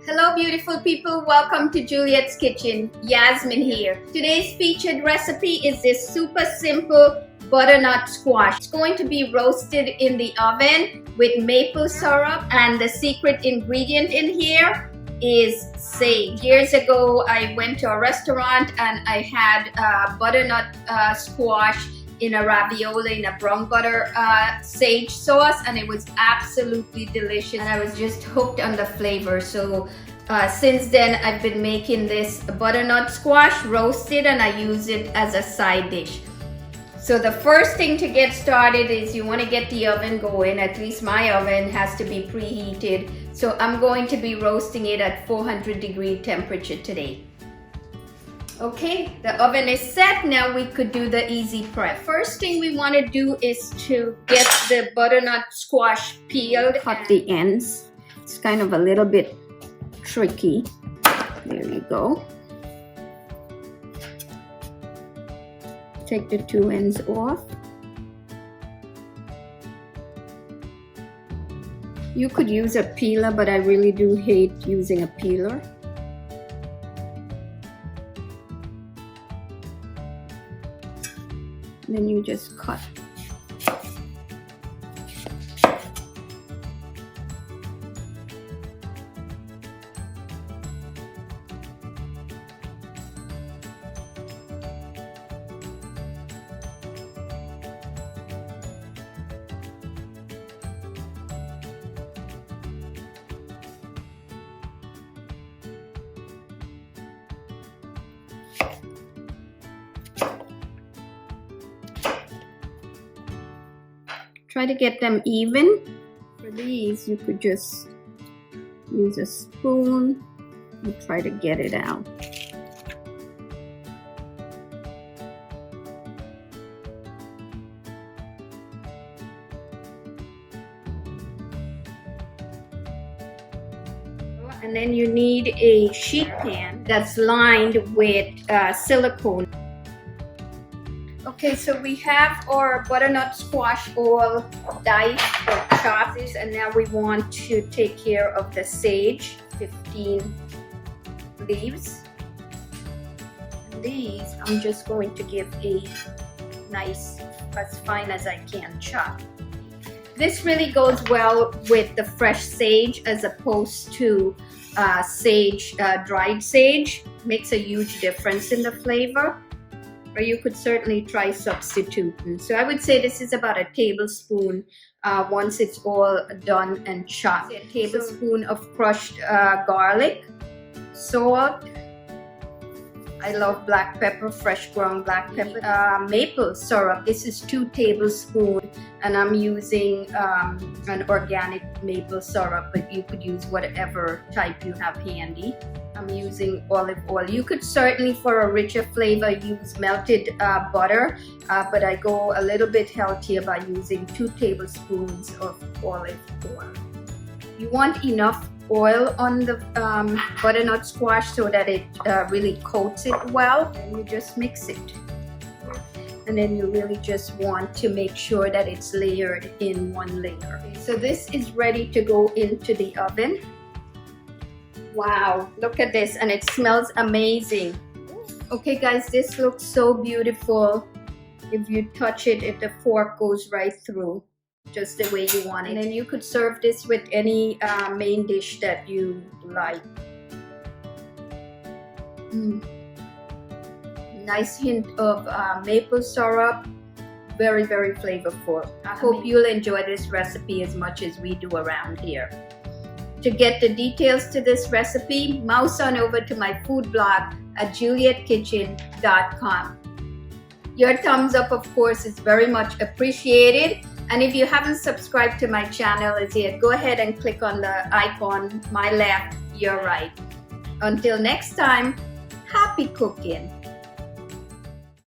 Hello beautiful people, welcome to Juliet's Kitchen. Yasmin here. Today's featured recipe is this super simple butternut squash. It's going to be roasted in the oven with maple syrup, and the secret ingredient in here is sage. Years ago I went to a restaurant and I had butternut squash in a ravioli in a brown butter sage sauce, and it was absolutely delicious, and I was just hooked on the flavor. So since then I've been making this butternut squash roasted, and I use it as a side dish. So the first thing to get started is you want to get the oven going. At least my oven has to be preheated, so I'm going to be roasting it at 400-degree temperature today. Okay, the oven is set. Now we could do the easy prep. First thing we want to do is to get the butternut squash peeled. Cut the ends. It's kind of a little bit tricky. There you go. Take the two ends off. You could use a peeler, but I really do hate using a peeler. Then you just cut. Try to get them even. For these, you could just use a spoon and try to get it out. And then you need a sheet pan that's lined with silicone. Okay, so we have our butternut squash all diced or chopped, and now we want to take care of the sage, 15 leaves. And these I'm just going to give a nice, as fine as I can chop. This really goes well with the fresh sage as opposed to sage, dried sage. Makes a huge difference in the flavor. Or you could certainly try substituting. So I would say this is about a tablespoon once it's all done and chopped. A tablespoon of crushed garlic, salt. I love black pepper, fresh ground black pepper. Maple syrup. This is 2 tablespoons, and I'm using an organic maple syrup, but you could use whatever type you have handy. I'm using olive oil. You could certainly, for a richer flavor, use melted butter, but I go a little bit healthier by using 2 tablespoons of olive oil. You want enough oil on the butternut squash so that it really coats it well, and you just mix it. And then you really just want to make sure that it's layered in one layer. Okay, so this is ready to go into the oven. Wow, look at this, and it smells amazing. Okay guys, this looks so beautiful. If you touch it, if the fork goes right through, just the way you want it. And then you could serve this with any main dish that you like. Nice hint of maple syrup. Very, very flavorful. I hope you'll enjoy this recipe as much as we do around here. To get the details to this recipe, mouse on over to my food blog at julietkitchen.com. Your thumbs up, of course, is very much appreciated. And if you haven't subscribed to my channel as yet, go ahead and click on the icon, my left, your right. Until next time, happy cooking.